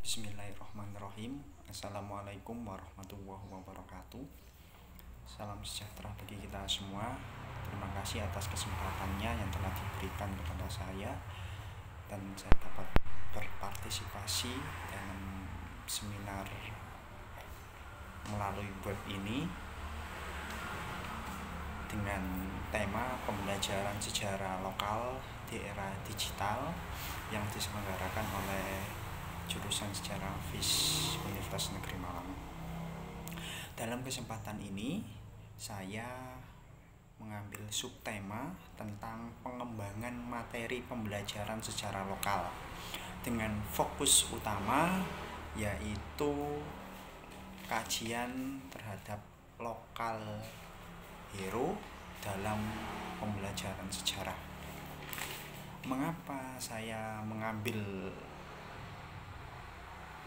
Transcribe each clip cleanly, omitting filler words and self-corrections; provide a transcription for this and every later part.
Bismillahirrahmanirrahim. Assalamualaikum warahmatullahi wabarakatuh. Salam sejahtera bagi kita semua. Terima kasih atas kesempatannya yang telah diberikan kepada saya dan saya dapat berpartisipasi dalam seminar melalui web ini dengan tema pembelajaran sejarah lokal di era digital yang diselenggarakan oleh jurusan Sejarah FIS Universitas Negeri Malang. Dalam kesempatan ini, saya mengambil subtema tentang pengembangan materi pembelajaran secara lokal dengan fokus utama yaitu kajian terhadap lokal hero dalam pembelajaran sejarah. Mengapa saya mengambil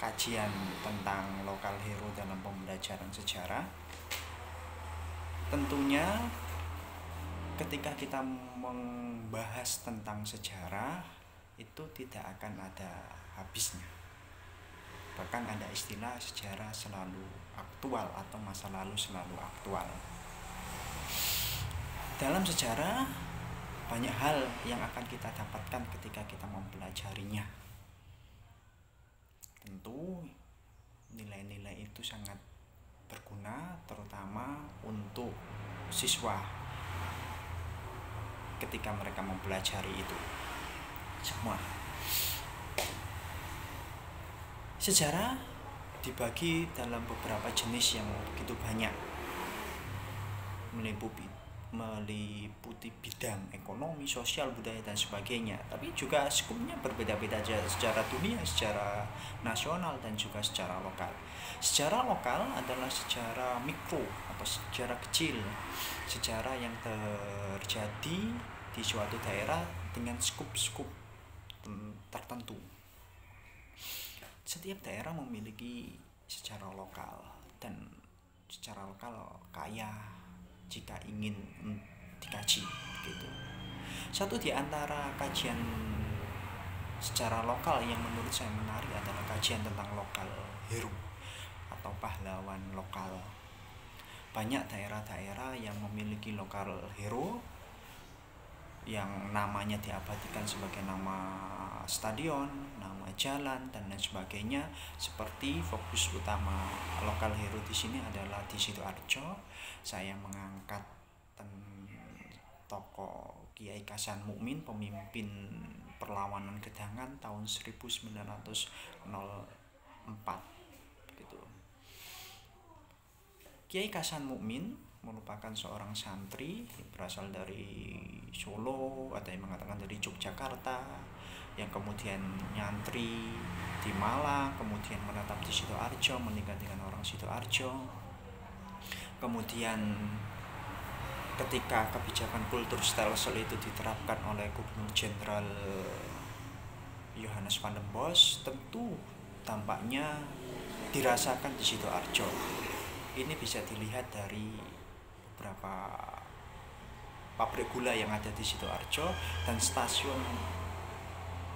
kajian tentang lokal hero dalam pembelajaran sejarah? Tentunya ketika kita membahas tentang sejarah itu tidak akan ada habisnya. Bahkan ada istilah sejarah selalu aktual atau masa lalu selalu aktual. Dalam sejarah banyak hal yang akan kita dapatkan ketika kita mempelajarinya. Tentu nilai-nilai itu sangat berguna terutama untuk siswa ketika mereka mempelajari itu semua. Sejarah dibagi dalam beberapa jenis yang begitu banyak, meliputi bidang ekonomi, sosial, budaya, dan sebagainya. Tapi juga skupnya berbeda-beda secara dunia, secara nasional, dan juga secara lokal. Sejarah lokal adalah sejarah mikro atau sejarah kecil, sejarah yang terjadi di suatu daerah dengan skup-skup tertentu. Setiap daerah memiliki sejarah lokal dan secara lokal kaya jika ingin dikaji gitu. Satu di antara kajian secara lokal yang menurut saya menarik adalah kajian tentang lokal hero atau pahlawan lokal. Banyak daerah-daerah yang memiliki lokal hero yang namanya diabadikan sebagai nama stadion, nama jalan, dan lain sebagainya. Seperti fokus utama lokal hero di sini adalah di Sidoarjo. Saya mengangkat tokoh Kiai Kasan Mukmin, pemimpin perlawanan Gedangan tahun 1904 gitu. Kiai Kasan Mukmin merupakan seorang santri berasal dari Solo, ada yang mengatakan dari Yogyakarta, yang kemudian nyantri di Malang, kemudian menetap di Sidoarjo, menikah dengan orang Sidoarjo. Kemudian ketika kebijakan kultur stelsel itu diterapkan oleh Gubernur Jenderal Johannes van den Bos, tentu dampaknya dirasakan di Sidoarjo. Ini bisa dilihat dari beberapa pabrik gula yang ada di Sidoarjo dan stasiun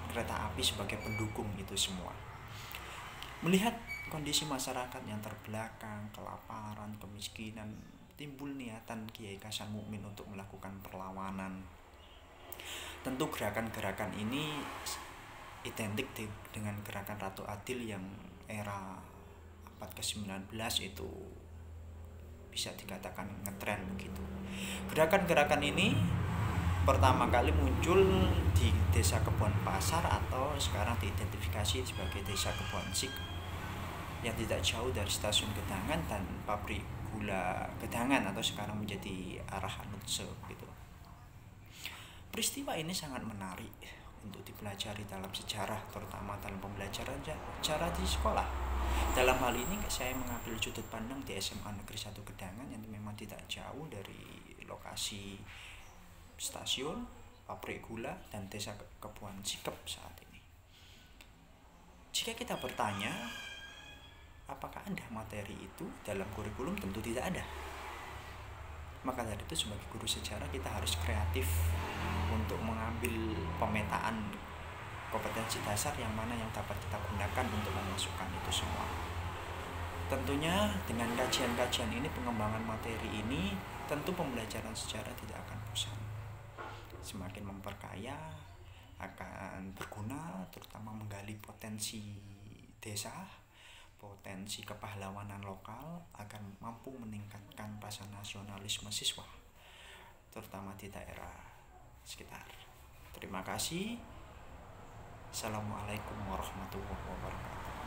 kereta api sebagai pendukung itu semua. Melihat kondisi masyarakat yang terbelakang, kelaparan, kemiskinan, timbul niatan Kiai Kasan Mukmin untuk melakukan perlawanan. Tentu gerakan-gerakan ini identik dengan gerakan Ratu Adil yang era abad ke-19 itu bisa dikatakan ngetren begitu. Gerakan-gerakan ini pertama kali muncul di Desa Kebon Pasar atau sekarang diidentifikasi sebagai Desa Kebon Sik yang tidak jauh dari stasiun Gedangan dan pabrik gula Gedangan atau sekarang menjadi arah Anutse gitu. Peristiwa ini sangat menarik untuk dipelajari dalam sejarah, terutama dalam pembelajaran sejarah di sekolah. Dalam hal ini saya mengambil sudut pandang di SMA Negeri 1 Gedangan yang memang tidak jauh dari lokasi stasiun, pabrik gula, dan Desa Kebon Sikep saat ini. Jika kita bertanya, apakah ada materi itu dalam kurikulum? Tentu tidak ada. Maka dari itu sebagai guru sejarah kita harus kreatif untuk mengambil pemetaan kompetensi dasar yang mana yang dapat kita gunakan untuk memasukkan itu semua. Tentunya dengan kajian-kajian ini, pengembangan materi ini, tentu pembelajaran sejarah tidak akan bosan. Semakin memperkaya, akan berguna, terutama menggali potensi desa, potensi kepahlawanan lokal, akan mampu meningkatkan rasa nasionalisme siswa, terutama di daerah sekitar. Terima kasih. Assalamualaikum warahmatullahi wabarakatuh.